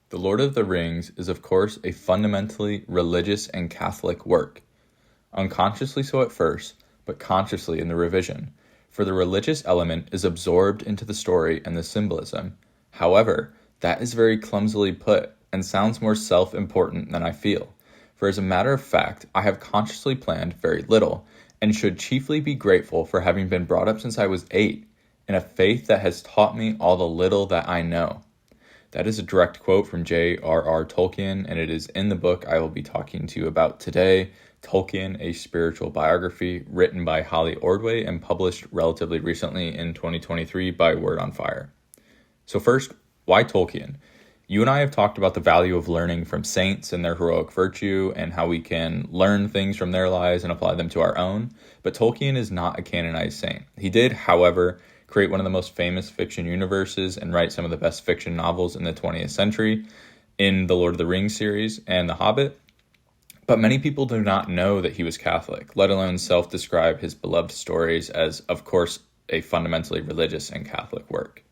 The Lord of the Rings is of course a fundamentally religious and Catholic work. Unconsciously so at first, but consciously in the revision, for the religious element is absorbed into the story and the symbolism. However, that is very clumsily put and sounds more self-important than I feel. For as a matter of fact, I have consciously planned very little, and should chiefly be grateful for having been brought up since I was 8, in a faith that has taught me all the little that I know. That is a direct quote from J.R.R. Tolkien, and it is in the book I will be talking to you about today, Tolkien, A Spiritual Biography, written by Holly Ordway and published relatively recently in 2023 by Word on Fire. So first, why Tolkien? You and I have talked about the value of learning from saints and their heroic virtue and how we can learn things from their lives and apply them to our own, but Tolkien is not a canonized saint. He did, however, create one of the most famous fiction universes and write some of the best fiction novels in the 20th century in the Lord of the Rings series and The Hobbit. But many people do not know that he was Catholic, let alone self-describe his beloved stories as, of course, a fundamentally religious and Catholic work.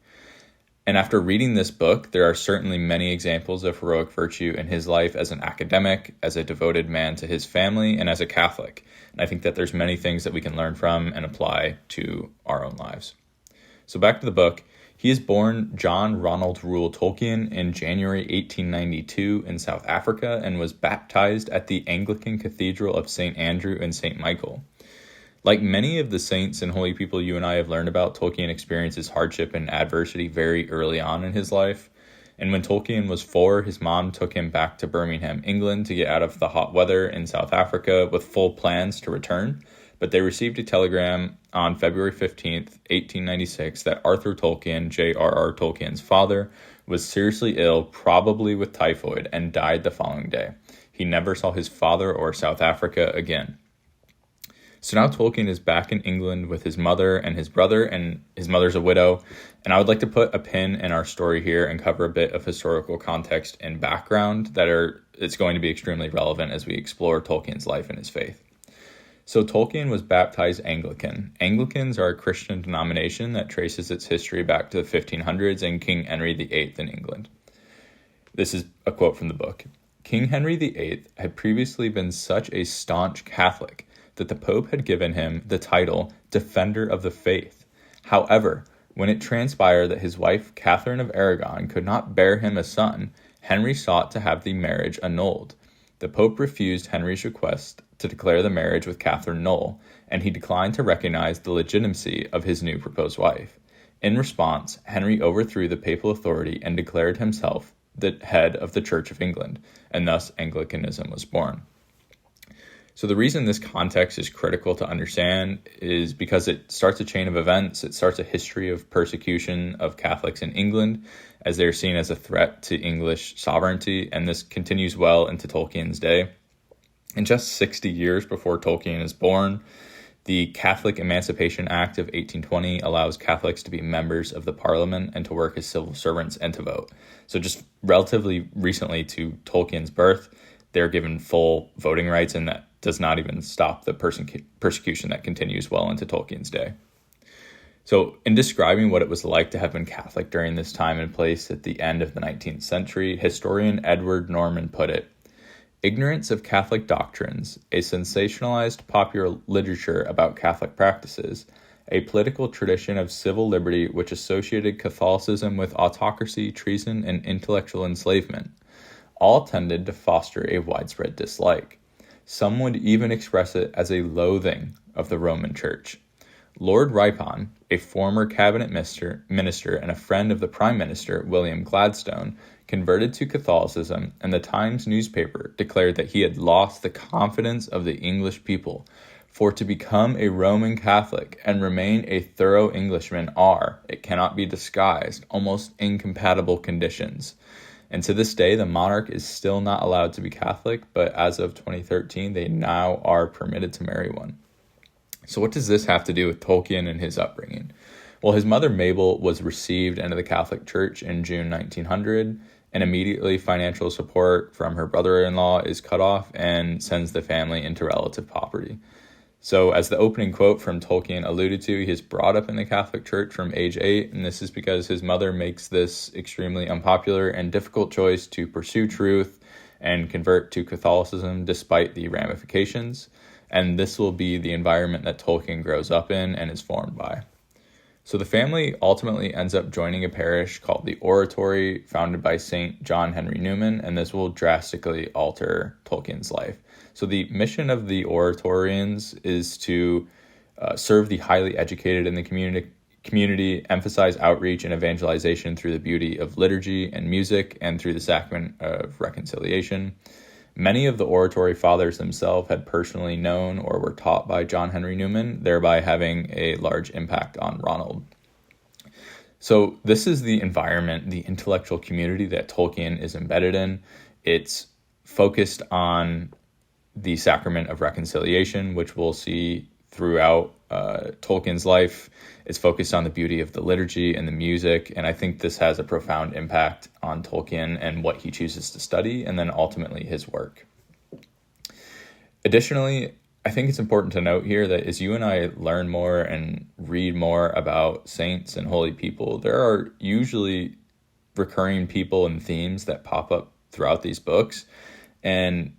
And after reading this book, there are certainly many examples of heroic virtue in his life as an academic, as a devoted man to his family, and as a Catholic. And I think that there's many things that we can learn from and apply to our own lives. So back to the book. He is born John Ronald Reuel Tolkien in January 1892 in South Africa and was baptized at the Anglican Cathedral of St. Andrew and St. Michael. Like many of the saints and holy people you and I have learned about, Tolkien experiences hardship and adversity very early on in his life. And when Tolkien was 4, his mom took him back to Birmingham, England to get out of the hot weather in South Africa with full plans to return. But they received a telegram on February 15th, 1896, that Arthur Tolkien, J.R.R. Tolkien's father, was seriously ill, probably with typhoid, and died the following day. He never saw his father or South Africa again. So now Tolkien is back in England with his mother and his brother, and his mother's a widow. And I would like to put a pin in our story here and cover a bit of historical context and background it's going to be extremely relevant as we explore Tolkien's life and his faith. So Tolkien was baptized Anglican. Anglicans are a Christian denomination that traces its history back to the 1500s and King Henry VIII in England. This is a quote from the book. King Henry VIII had previously been such a staunch Catholic that the Pope had given him the title Defender of the Faith. However, when it transpired that his wife Catherine of Aragon could not bear him a son, Henry sought to have the marriage annulled. The Pope refused Henry's request to declare the marriage with Catherine null, and he declined to recognize the legitimacy of his new proposed wife. In response, Henry overthrew the papal authority and declared himself the head of the Church of England, and thus Anglicanism was born. So the reason this context is critical to understand is because it starts a chain of events. It starts a history of persecution of Catholics in England as they're seen as a threat to English sovereignty, and this continues well into Tolkien's day. And just 60 years before Tolkien is born, the Catholic Emancipation Act of 1820 allows Catholics to be members of the parliament and to work as civil servants and to vote. So just relatively recently to Tolkien's birth, they're given full voting rights, and that does not even stop the persecution that continues well into Tolkien's day. So in describing what it was like to have been Catholic during this time and place at the end of the 19th century, historian Edward Norman put it, "Ignorance of Catholic doctrines, a sensationalized popular literature about Catholic practices, a political tradition of civil liberty which associated Catholicism with autocracy, treason, and intellectual enslavement, all tended to foster a widespread dislike. Some would even express it as a loathing of the Roman Church. Lord Ripon, a former cabinet minister and a friend of the Prime Minister, William Gladstone, converted to Catholicism, and the Times newspaper declared that he had lost the confidence of the English people, for to become a Roman Catholic and remain a thorough Englishman are, it cannot be disguised, almost incompatible conditions." And to this day, the monarch is still not allowed to be Catholic, but as of 2013, they now are permitted to marry one. So what does this have to do with Tolkien and his upbringing? Well, his mother Mabel was received into the Catholic Church in June 1900, and immediately financial support from her brother-in-law is cut off and sends the family into relative poverty. So as the opening quote from Tolkien alluded to, he is brought up in the Catholic Church from age 8, and this is because his mother makes this extremely unpopular and difficult choice to pursue truth and convert to Catholicism despite the ramifications. And this will be the environment that Tolkien grows up in and is formed by. So the family ultimately ends up joining a parish called the Oratory, founded by St. John Henry Newman, and this will drastically alter Tolkien's life. So the mission of the Oratorians is to serve the highly educated in the community, emphasize outreach and evangelization through the beauty of liturgy and music, and through the sacrament of reconciliation. Many of the Oratory fathers themselves had personally known or were taught by John Henry Newman, thereby having a large impact on Ronald. So this is the environment, the intellectual community that Tolkien is embedded in. It's focused on the sacrament of reconciliation, which we'll see throughout Tolkien's life. It's focused on the beauty of the liturgy and the music, and I think this has a profound impact on Tolkien and what he chooses to study, and then ultimately his work. Additionally, I think it's important to note here that as you and I learn more and read more about saints and holy people, there are usually recurring people and themes that pop up throughout these books, and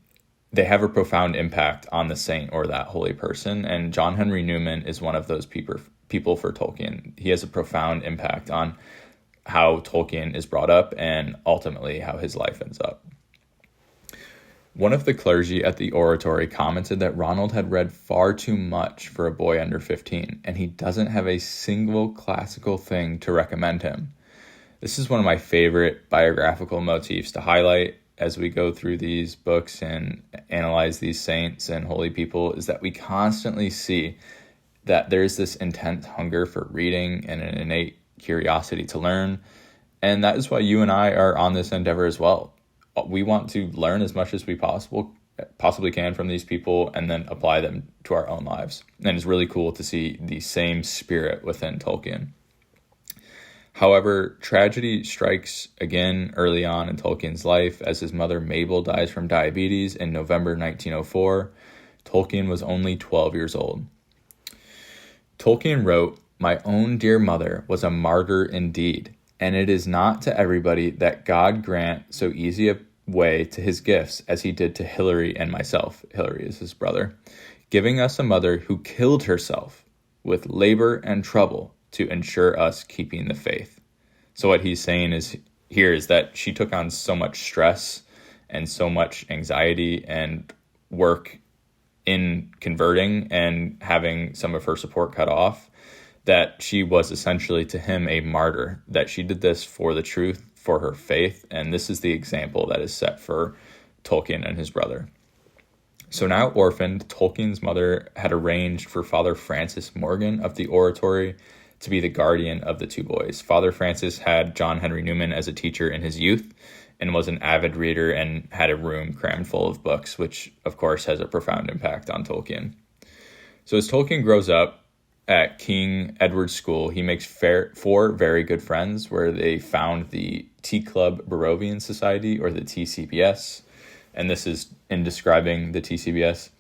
they have a profound impact on the saint or that holy person. And John Henry Newman is one of those people for Tolkien. He has a profound impact on how Tolkien is brought up and ultimately how his life ends up. One of the clergy at the Oratory commented that Ronald had read far too much for a boy under 15, and he doesn't have a single classical thing to recommend him. This is one of my favorite biographical motifs to highlight as we go through these books and analyze these saints and holy people, is that we constantly see that there's this intense hunger for reading and an innate curiosity to learn. And that is why you and I are on this endeavor as well. We want to learn as much as we possibly can from these people and then apply them to our own lives. And it's really cool to see the same spirit within Tolkien. However, tragedy strikes again early on in Tolkien's life as his mother Mabel dies from diabetes in November 1904. Tolkien was only 12 years old. Tolkien wrote, "My own dear mother was a martyr indeed, and it is not to everybody that God grant so easy a way to his gifts as he did to Hilary and myself." Hilary is his brother. "Giving us a mother who killed herself with labor and trouble to ensure us keeping the faith." So what he's saying is that she took on so much stress and so much anxiety and work in converting and having some of her support cut off, that she was essentially to him a martyr, that she did this for the truth, for her faith. And this is the example that is set for Tolkien and his brother. So now orphaned, Tolkien's mother had arranged for Father Francis Morgan of the Oratory to be the guardian of the two boys. Father Francis had John Henry Newman as a teacher in his youth and was an avid reader and had a room crammed full of books, which of course has a profound impact on Tolkien. So as Tolkien grows up at King Edward's School, he makes 4 very good friends where they found the Tea Club Barovian Society, or the TCBS, and this is in describing the TCBS.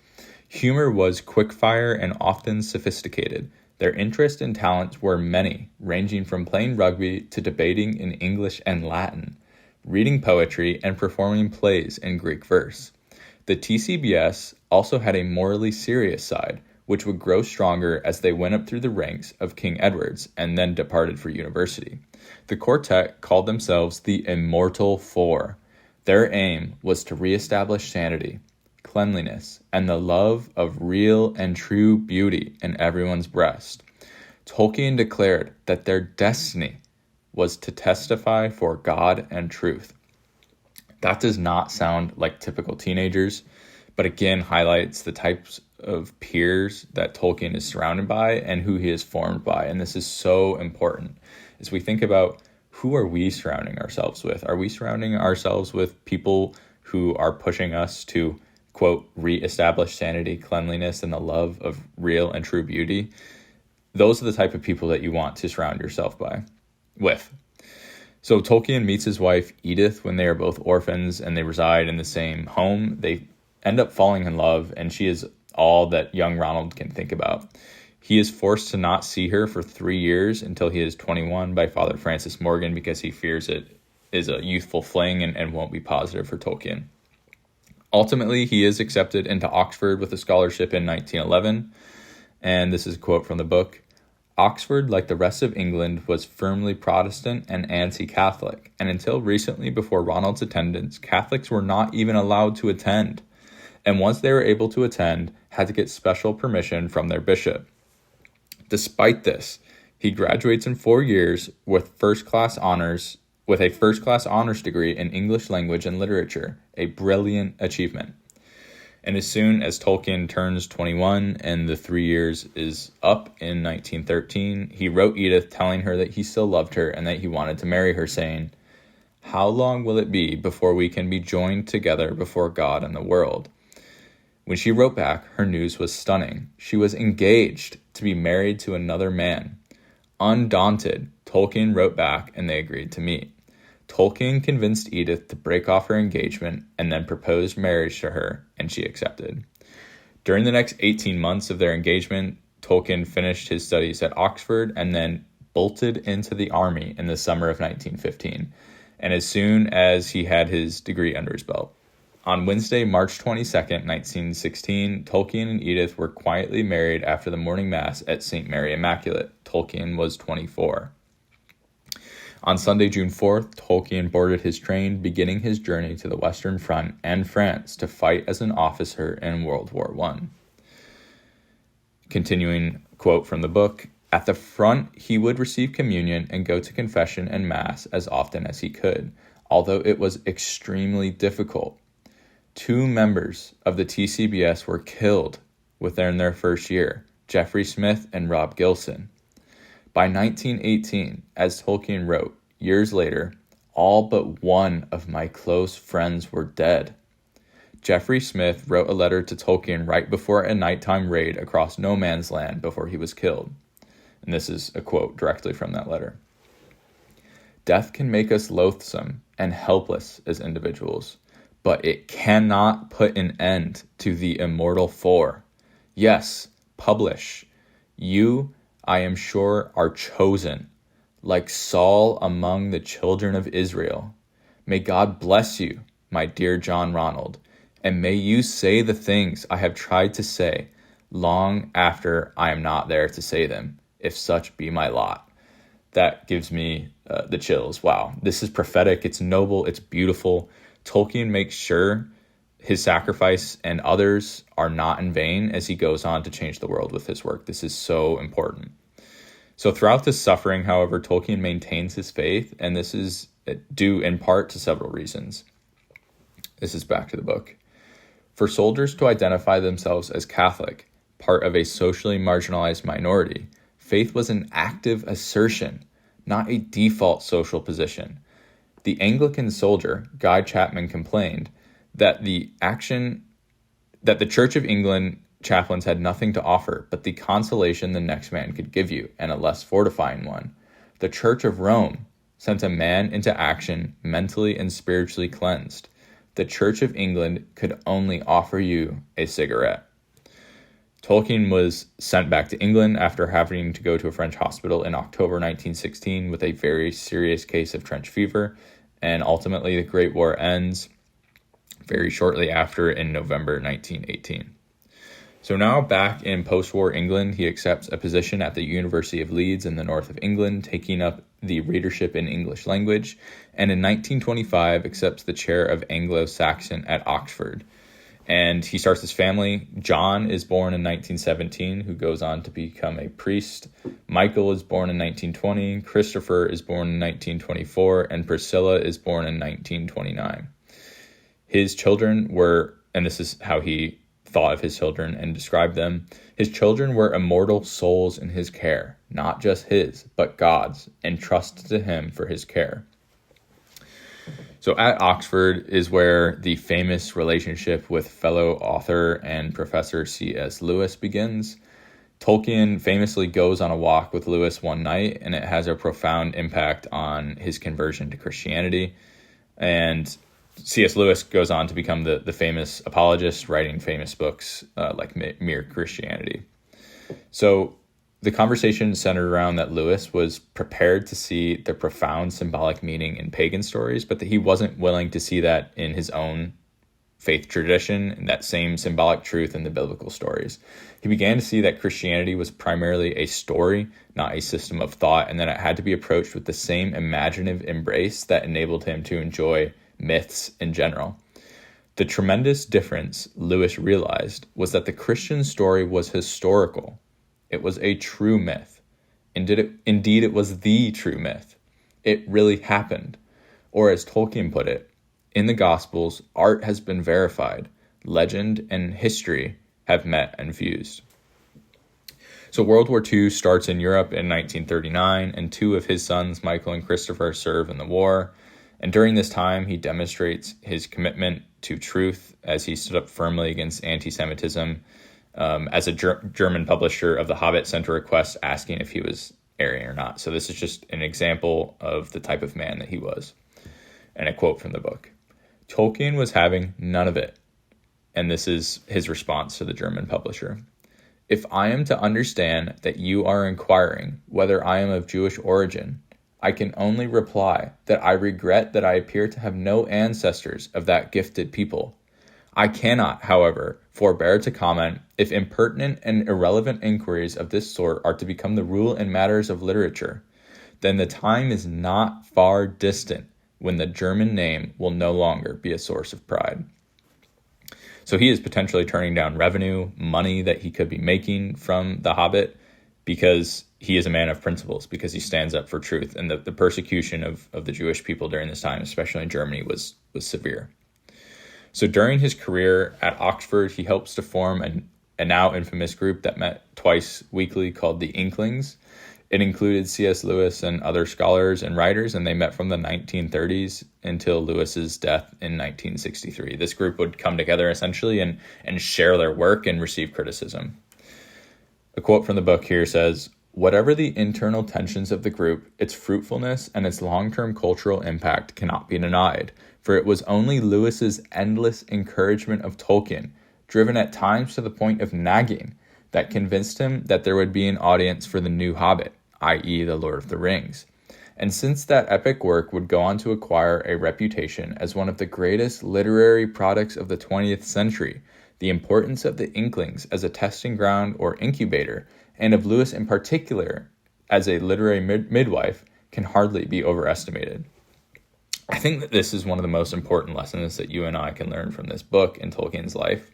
Humor was quickfire and often sophisticated. Their interests and talents were many, ranging from playing rugby to debating in English and Latin, reading poetry, and performing plays in Greek verse. The TCBS also had a morally serious side, which would grow stronger as they went up through the ranks of King Edward's and then departed for university. The quartet called themselves the Immortal Four. Their aim was to reestablish sanity, cleanliness, and the love of real and true beauty in everyone's breast. Tolkien declared that their destiny was to testify for God and truth. That does not sound like typical teenagers, but again highlights the types of peers that Tolkien is surrounded by and who he is formed by. And this is so important as we think about, who are we surrounding ourselves with? Are we surrounding ourselves with people who are pushing us to, quote, reestablish sanity, cleanliness, and the love of real and true beauty? Those are the type of people that you want to surround yourself with. So Tolkien meets his wife Edith when they are both orphans and they reside in the same home. They end up falling in love, and she is all that young Ronald can think about. He is forced to not see her for 3 years until he is 21 by Father Francis Morgan because he fears it is a youthful fling and won't be positive for Tolkien. Ultimately, he is accepted into Oxford with a scholarship in 1911, and this is a quote from the book. Oxford, like the rest of England, was firmly Protestant and anti-Catholic, and until recently before Ronald's attendance, Catholics were not even allowed to attend, and once they were able to attend, had to get special permission from their bishop. Despite this, he graduates in 4 years with a first-class honors degree in English language and literature, a brilliant achievement. And as soon as Tolkien turns 21 and the 3 years is up in 1913, he wrote Edith telling her that he still loved her and that he wanted to marry her, saying, "How long will it be before we can be joined together before God and the world?" When she wrote back, her news was stunning. She was engaged to be married to another man. Undaunted, Tolkien wrote back and they agreed to meet. Tolkien convinced Edith to break off her engagement and then proposed marriage to her, and she accepted. During the next 18 months of their engagement, Tolkien finished his studies at Oxford and then bolted into the army in the summer of 1915, and as soon as he had his degree under his belt. On Wednesday, March 22nd, 1916, Tolkien and Edith were quietly married after the morning mass at St. Mary Immaculate. Tolkien was 24. On Sunday, June 4th, Tolkien boarded his train, beginning his journey to the Western Front and France to fight as an officer in World War I. Continuing quote from the book, "At the front, he would receive communion and go to confession and mass as often as he could, although it was extremely difficult. 2 members of the TCBS were killed within their first year, Jeffrey Smith and Rob Gilson. By 1918, as Tolkien wrote, years later, all but one of my close friends were dead. Jeffrey Smith wrote a letter to Tolkien right before a nighttime raid across no man's land before he was killed." And this is a quote directly from that letter. "Death can make us loathsome and helpless as individuals, but it cannot put an end to the immortal four. Yes, publish. You, I am sure, are chosen, like Saul among the children of Israel. May God bless you, my dear John Ronald, and may you say the things I have tried to say long after I am not there to say them, if such be my lot." That gives me the chills. Wow, this is prophetic, it's noble, it's beautiful. Tolkien makes sure his sacrifice and others are not in vain as he goes on to change the world with his work. This is so important. So throughout this suffering, however, Tolkien maintains his faith, and this is due in part to several reasons. This is back to the book. For soldiers to identify themselves as Catholic, part of a socially marginalized minority, faith was an active assertion, not a default social position. The Anglican soldier, Guy Chapman, complained that the Church of England chaplains had nothing to offer but the consolation the next man could give you, and a less fortifying one. The Church of Rome sent a man into action mentally and spiritually cleansed. The Church of England could only offer you a cigarette. Tolkien was sent back to England after having to go to a French hospital in October 1916 with a very serious case of trench fever, and ultimately the Great War ends very shortly after in November 1918. So now back in post-war England, he accepts a position at the University of Leeds in the north of England, taking up the readership in English language, and in 1925 accepts the chair of Anglo-Saxon at Oxford. And he starts his family. John is born in 1917, who goes on to become a priest. Michael is born in 1920. Christopher is born in 1924. And Priscilla is born in 1929. His children were, and this is how he thought of his children and described them, his children were immortal souls in his care, not just his, but God's, entrusted to him for his care. So at Oxford is where the famous relationship with fellow author and Professor C.S. Lewis begins. Tolkien famously goes on a walk with Lewis one night, and it has a profound impact on his conversion to Christianity. And C.S. Lewis goes on to become the famous apologist, writing famous books like Mere Christianity. So the conversation centered around that Lewis was prepared to see the profound symbolic meaning in pagan stories, but that he wasn't willing to see that in his own faith tradition and that same symbolic truth in the biblical stories. He began to see that Christianity was primarily a story, not a system of thought, and that it had to be approached with the same imaginative embrace that enabled him to enjoy myths in general. The tremendous difference Lewis realized was that the Christian story was historical. It was a true myth. Indeed, it was the true myth. It really happened. Or as Tolkien put it, in the Gospels, art has been verified. Legend and history have met and fused. So World War II starts in Europe in 1939, and two of his sons, Michael and Christopher, serve in the war. And during this time, he demonstrates his commitment to truth as he stood up firmly against anti-Semitism. As a German publisher of The Hobbit sent a request asking if he was Aryan or not. So this is just an example of the type of man that he was. And a quote from the book. Tolkien was having none of it. And this is his response to the German publisher. If I am to understand that you are inquiring whether I am of Jewish origin, I can only reply that I regret that I appear to have no ancestors of that gifted people. I cannot, however, forbear to comment if impertinent and irrelevant inquiries of this sort are to become the rule in matters of literature, then the time is not far distant when the German name will no longer be a source of pride. So he is potentially turning down revenue, money that he could be making from The Hobbit, because he is a man of principles, because he stands up for truth. And the persecution of the Jewish people during this time, especially in Germany, was severe. So during his career at Oxford, he helps to form a now infamous group that met twice weekly called the Inklings. It included C.S. Lewis and other scholars and writers, and they met from the 1930s until Lewis's death in 1963. This group would come together essentially and share their work and receive criticism. A quote from the book here says, "Whatever the internal tensions of the group, its fruitfulness and its long-term cultural impact cannot be denied, for it was only Lewis's endless encouragement of Tolkien, driven at times to the point of nagging, that convinced him that there would be an audience for the new Hobbit, i.e. the Lord of the Rings. And since that epic work would go on to acquire a reputation as one of the greatest literary products of the 20th century, the importance of the Inklings as a testing ground or incubator, and of Lewis in particular as a literary midwife, can hardly be overestimated." I think that this is one of the most important lessons that you and I can learn from this book and Tolkien's life.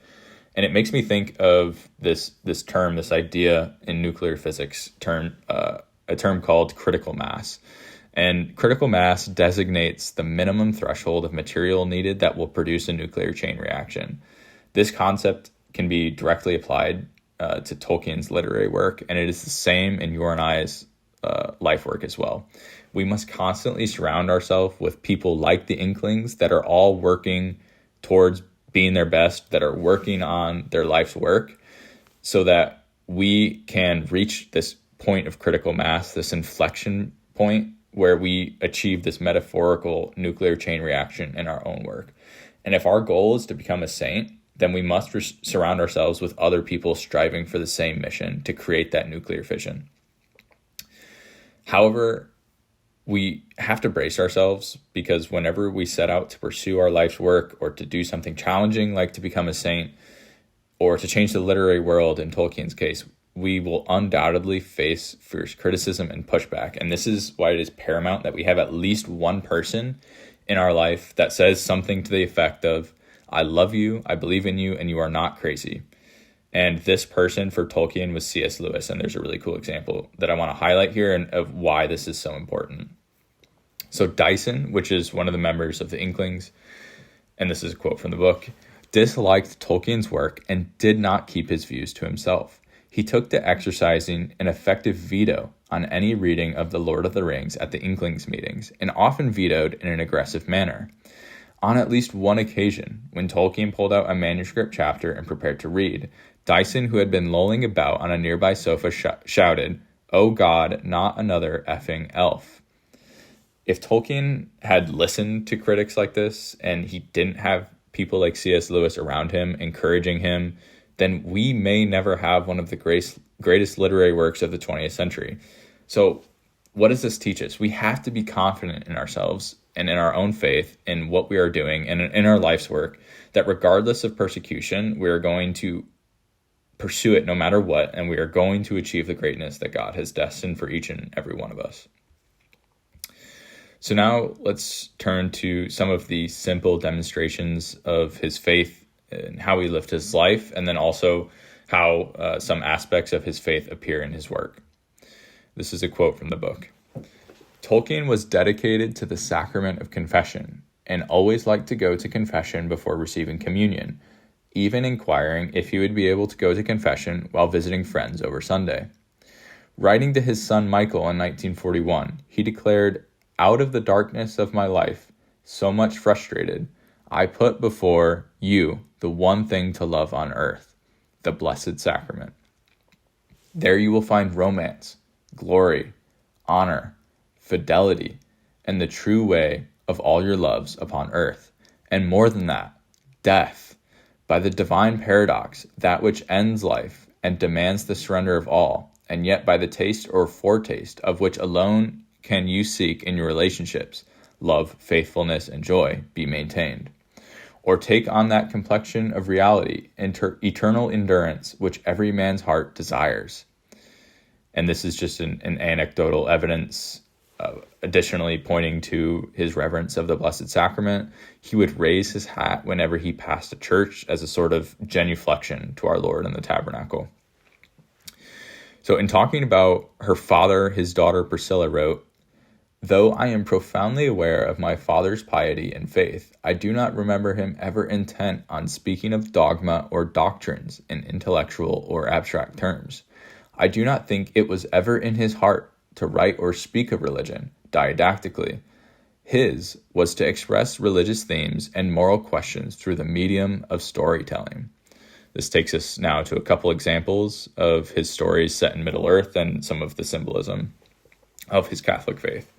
And it makes me think of this term, this idea in nuclear physics, a term called critical mass. And critical mass designates the minimum threshold of material needed that will produce a nuclear chain reaction. This concept can be directly applied to Tolkien's literary work, and it is the same in your and I's life work as well. We must constantly surround ourselves with people like the Inklings that are all working towards being their best, that are working on their life's work, so that we can reach this point of critical mass, this inflection point where we achieve this metaphorical nuclear chain reaction in our own work. And if our goal is to become a saint, then we must surround ourselves with other people striving for the same mission to create that nuclear fission. However, we have to brace ourselves, because whenever we set out to pursue our life's work or to do something challenging like to become a saint or to change the literary world in Tolkien's case, we will undoubtedly face fierce criticism and pushback. And this is why it is paramount that we have at least one person in our life that says something to the effect of, "I love you, I believe in you, and you are not crazy." And this person for Tolkien was C.S. Lewis. And there's a really cool example that I want to highlight here and of why this is so important. So Dyson, which is one of the members of the Inklings, and this is a quote from the book, disliked Tolkien's work and did not keep his views to himself. He took to exercising an effective veto on any reading of The Lord of the Rings at the Inklings meetings, and often vetoed in an aggressive manner. On at least one occasion, when Tolkien pulled out a manuscript chapter and prepared to read, Dyson, who had been lolling about on a nearby sofa, shouted, "Oh God, not another effing elf." If Tolkien had listened to critics like this and he didn't have people like C.S. Lewis around him encouraging him, then we may never have one of the greatest literary works of the 20th century. So what does this teach us? We have to be confident in ourselves and in our own faith, in what we are doing and in our life's work, that regardless of persecution, we are going to pursue it no matter what, and we are going to achieve the greatness that God has destined for each and every one of us. So now let's turn to some of the simple demonstrations of his faith and how he lived his life, and then also how some aspects of his faith appear in his work. This is a quote from the book. Tolkien was dedicated to the sacrament of confession and always liked to go to confession before receiving communion, even inquiring if he would be able to go to confession while visiting friends over Sunday. Writing to his son Michael in 1941, he declared, "Out of the darkness of my life, so much frustrated, I put before you the one thing to love on earth, the Blessed Sacrament. There you will find romance, glory, honor, fidelity, and the true way of all your loves upon earth, and more than that, death, by the divine paradox, that which ends life and demands the surrender of all, and yet by the taste or foretaste of which alone can you seek in your relationships, love, faithfulness, and joy be maintained. Or take on that complexion of reality, eternal endurance, which every man's heart desires." And this is just an anecdotal evidence, additionally pointing to his reverence of the Blessed Sacrament. He would raise his hat whenever he passed a church as a sort of genuflection to our Lord in the tabernacle. So in talking about her father, his daughter Priscilla wrote, "Though I am profoundly aware of my father's piety and faith, I do not remember him ever intent on speaking of dogma or doctrines in intellectual or abstract terms. I do not think it was ever in his heart to write or speak of religion didactically. His was to express religious themes and moral questions through the medium of storytelling." This takes us now to a couple examples of his stories set in Middle-earth and some of the symbolism of his Catholic faith.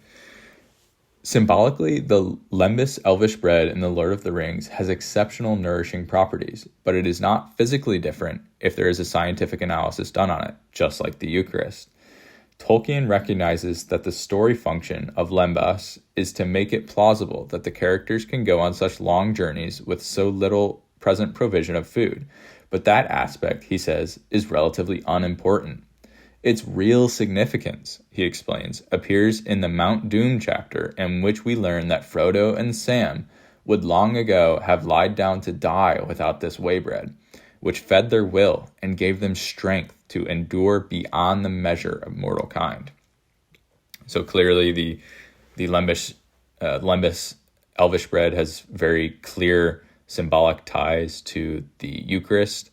Symbolically, the lembas elvish bread in The Lord of the Rings has exceptional nourishing properties, but it is not physically different if there is a scientific analysis done on it, just like the Eucharist. Tolkien recognizes that the story function of lembas is to make it plausible that the characters can go on such long journeys with so little present provision of food, but that aspect, he says, is relatively unimportant. Its real significance, he explains, appears in the Mount Doom chapter, in which we learn that Frodo and Sam would long ago have lied down to die without this waybread, which fed their will and gave them strength to endure beyond the measure of mortal kind. So clearly the lembas elvish bread has very clear symbolic ties to the Eucharist.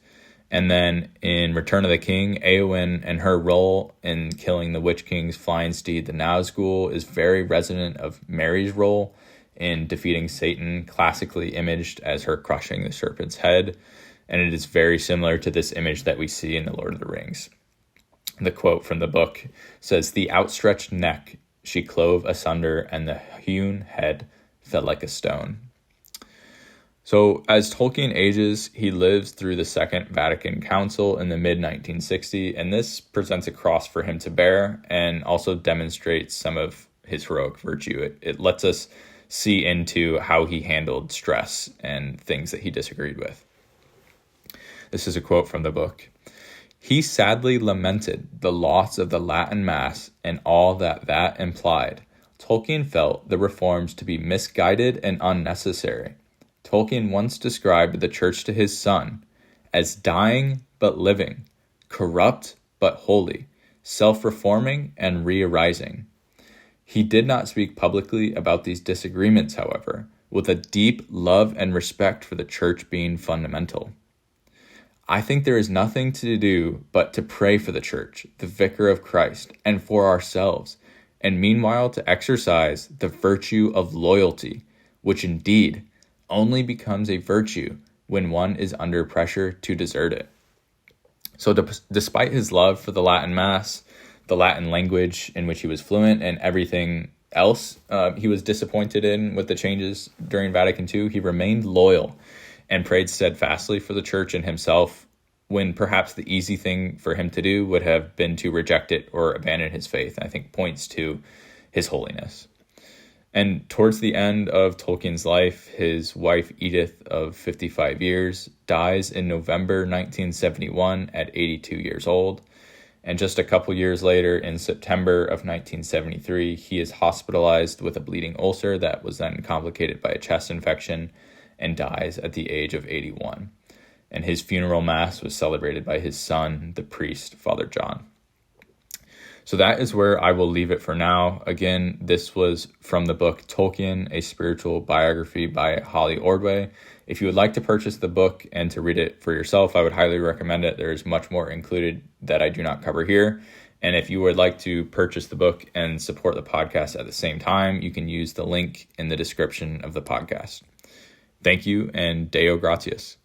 And then in Return of the King, Éowyn and her role in killing the Witch King's flying steed, the Nazgul, is very resonant of Mary's role in defeating Satan, classically imaged as her crushing the serpent's head. And it is very similar to this image that we see in The Lord of the Rings. The quote from the book says, "The outstretched neck she clove asunder, and the hewn head fell like a stone." So as Tolkien ages, he lives through the Second Vatican Council in the mid-1960s, and this presents a cross for him to bear and also demonstrates some of his heroic virtue. It lets us see into how he handled stress and things that he disagreed with. This is a quote from the book. "He sadly lamented the loss of the Latin Mass and all that implied. Tolkien felt the reforms to be misguided and unnecessary. Tolkien once described the church to his son as dying but living, corrupt but holy, self-reforming and re-arising. He did not speak publicly about these disagreements, however, with a deep love and respect for the church being fundamental. I think there is nothing to do but to pray for the church, the vicar of Christ, and for ourselves, and meanwhile to exercise the virtue of loyalty, which indeed only becomes a virtue when one is under pressure to desert it." So despite his love for the Latin Mass, the Latin language in which he was fluent, and everything else he was disappointed in with the changes during Vatican II, he remained loyal and prayed steadfastly for the church and himself, when perhaps the easy thing for him to do would have been to reject it or abandon his faith. I think points to his holiness. And towards the end of Tolkien's life, his wife Edith, of 55 years, dies in November 1971 at 82 years old. And just a couple years later, in September of 1973, he is hospitalized with a bleeding ulcer that was then complicated by a chest infection and dies at the age of 81. And his funeral mass was celebrated by his son, the priest, Father John. So that is where I will leave it for now. Again, this was from the book Tolkien, A Spiritual Biography by Holly Ordway. If you would like to purchase the book and to read it for yourself, I would highly recommend it. There is much more included that I do not cover here. And if you would like to purchase the book and support the podcast at the same time, you can use the link in the description of the podcast. Thank you, and Deo gratias.